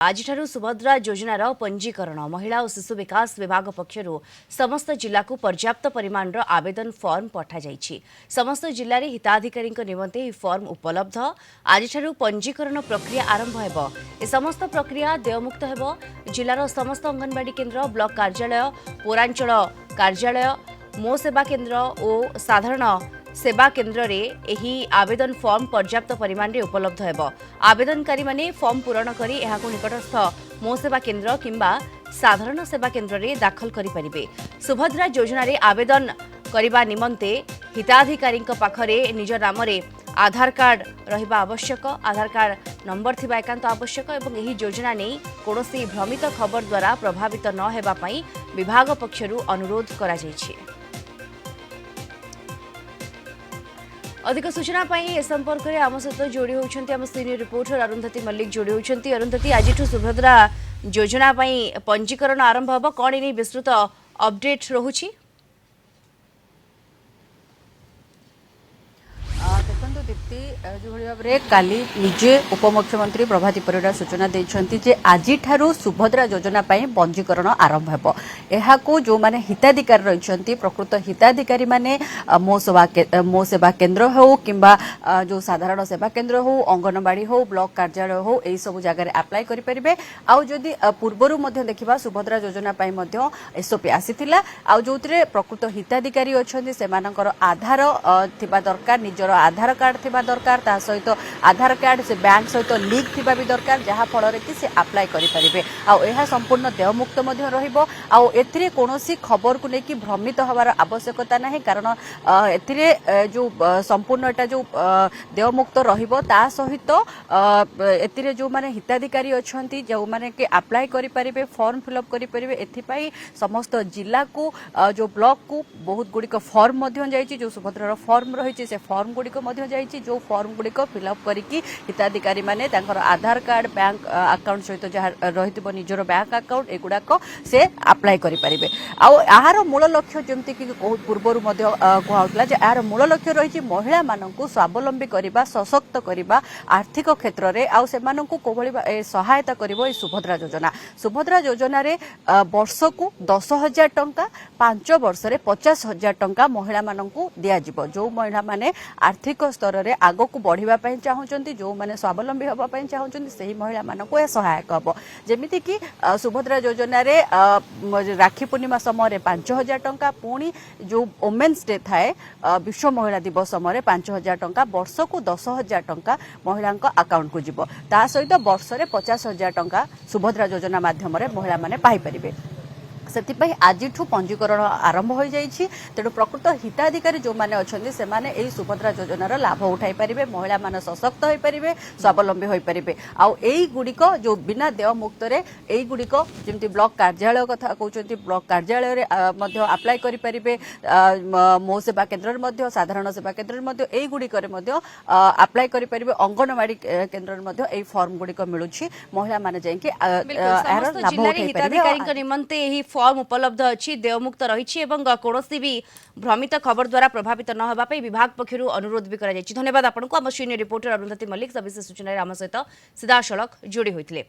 आज सुभद्रा योजनार पंजीकरण महिला और शिशु विकास विभाग पक्षर समस्त जिला को पर्याप्त परिमाण आवेदन फॉर्म पठाई। समस्त जिले में हिताधिकारी निमंते फॉर्म उपलब्ध। आज पंजीकरण प्रक्रिया आरंभ हो। समस्त प्रक्रिया देयमुक्त हो। जिलार समस्त अंगनवाड़ी केन्द्र, ब्लॉक कार्यालय, पौरांचल कार्यालय, मो सेवा केन्द्र और साधारण सेवा केन्द्र रे एही आवेदन फॉर्म पर्याप्त परिमाण रे उपलब्ध हेबो। आवेदनकारी माने फॉर्म पूरण करी एहाको निकटस्थ मो सेवा केन्द्र किंबा साधारण सेवा केन्द्र रे दाखल करि परिबे। सुभद्रा योजना रे आवेदन करिबा निमंते हिताधिकारी पाखरे निज नाम रे आधार कार्ड रहिबा आवश्यक। आधार कार्ड नंबर थिबा एकांत आवश्यक एवं एही योजना नै कोनोसी भ्रमित खबर द्वारा प्रभावित न हेबा पई विभाग पक्षरु अनुरोध करा जायछि। अधिक सूचना ए संपर्क में आम सहित जोड़ी होती आम सीनियर रिपोर्टर अरुंधति मल्लिक जोड़ी होती। अरुंधति, आज सुभद्रा योजना पंजीकरण आरंभ हम कौन नहीं विस्तृत अपडेट रहुछि? देखो दीप्ति जो भाव में काली निजे उपमुख्यमंत्री प्रभाती परिड़ा सूचना देते आज सुभद्रा योजना पंजीकरण आरंभ हो। जो माने हिताधिकारी रही प्रकृत हिताधिकारी माने मो सेवा केन्द्र हो किंबा जो साधारण सेवा केन्द्र हो, अंगनवाड़ी हो, ब्लॉक कार्यालय हो, यही सब जगह अप्लाई करेंगे। आउ जदि पूर्वर देखा सुभद्रा योजना एसओपी आसीथिला जो प्रकृत हिताधिकारी अच्छा से आधार थिबा दरकार, निजर आधार कार्ड थिबा दरकार, ता सहित आधार कार्ड से बैंक सहित लिंक थिबा भी दरकार, जहाँ फल कि से अप्लाई करेंगे। आउ संपूर्ण देयमुक्त रहिबो। आउ एथिरे कोनोसी खबर को लेकिन भ्रमित हवार आवश्यकता नहीं, कारण एथिरे जो संपूर्ण एटा जो देयमुक्त रहिबो ता सहित एथिरे जो माने हिताधिकारी अछंती जो माने के अप्लाई करि परिबे, फॉर्म फिलअप करि परिबे। एथिपाई समस्त जिला को जो ब्लॉक को बहुत गुड़िक फॉर्म जाइए, जो सुभद्रार फॉर्म रही से फॉर्म गुड़िक जाइए, जो फॉर्म गुड़िक फिलअप करिकी हिताधिकारी माने तांकर आधार कार्ड, बैंक अकाउंट सहित जहाँ रही निजर बैंक अकाउंट एगुड़ाक से अप्लाई करि परिबे। आहार मूल लक्ष्य जमती कि पूर्वर कहला यार मूल लक्ष्य रही महिला मानक स्वावलंबी करबा, सशक्त करबा आर्थिक क्षेत्र में। आउ सेमानंकु कोभली सहायता करिवो ए सुभद्रा योजना। सुभद्रा योजना रे वर्ष को 10,000 टंका, 5 वर्ष रे 50,000 टंका महिला मानंकु दिया जिवो। जो महिला माने आर्थिक स्तर रे आगो को बढ़िबा पई चाहुचंती, जो माने स्वावलंबी होबा पई चाहुचंती, सही महिला मानंकु ए सहायक हबो। जेमिति कि सुभद्रा योजना रे राखी पूर्णिमा समय 5,000 टंका, पुणी जो वोमेन्स डे थाए विश्व महिला दिवस समय 5,000 टंका, वर्ष को 10,000 टंका महिला अकाउंट को जीव। ता सहित वर्ष रे 50,000 टंका सुभद्रा योजना माध्यम महिला माने पाई परिबे। से आज पंजीकरण आरंभ हो जाइए। तेणु प्रकृत हिताधिकारी जो मैंने अच्छा से माने यही सुभद्रा योजनार लाभ उठाई पारे, महिला माने सशक्त हो पारे, स्वावलंबी हो पारे। आउ यही गुड़िक जो बिना देय मुक्त यही गुड़िक जमी ब्लॉक कार्यालय कथा कहते, ब्लॉक कार्यालय अप्लाई करेंगे, मो सेवा केन्द्र, साधारण सेवा केन्द्र यही गुड़िक अप्लाई करेंगे। अंगनवाड़ी केन्द्र यही फॉर्म गुड़िक मिलूँ, महिला माने जाइए लाभ उठाई निमंते फॉर्म उपलब्ध अच्छी, देयमुक्त रही कौनसी भी भ्रमित खबर द्वारा प्रभावित न होगा विभाग पक्षर अनुरोध भी करा जायछि। धन्यवाद आपको। आम सीनियर रिपोर्टर अरुंधति मल्लिक सविशेष सूचना आम सहित सीधासलख जोड़ी होते।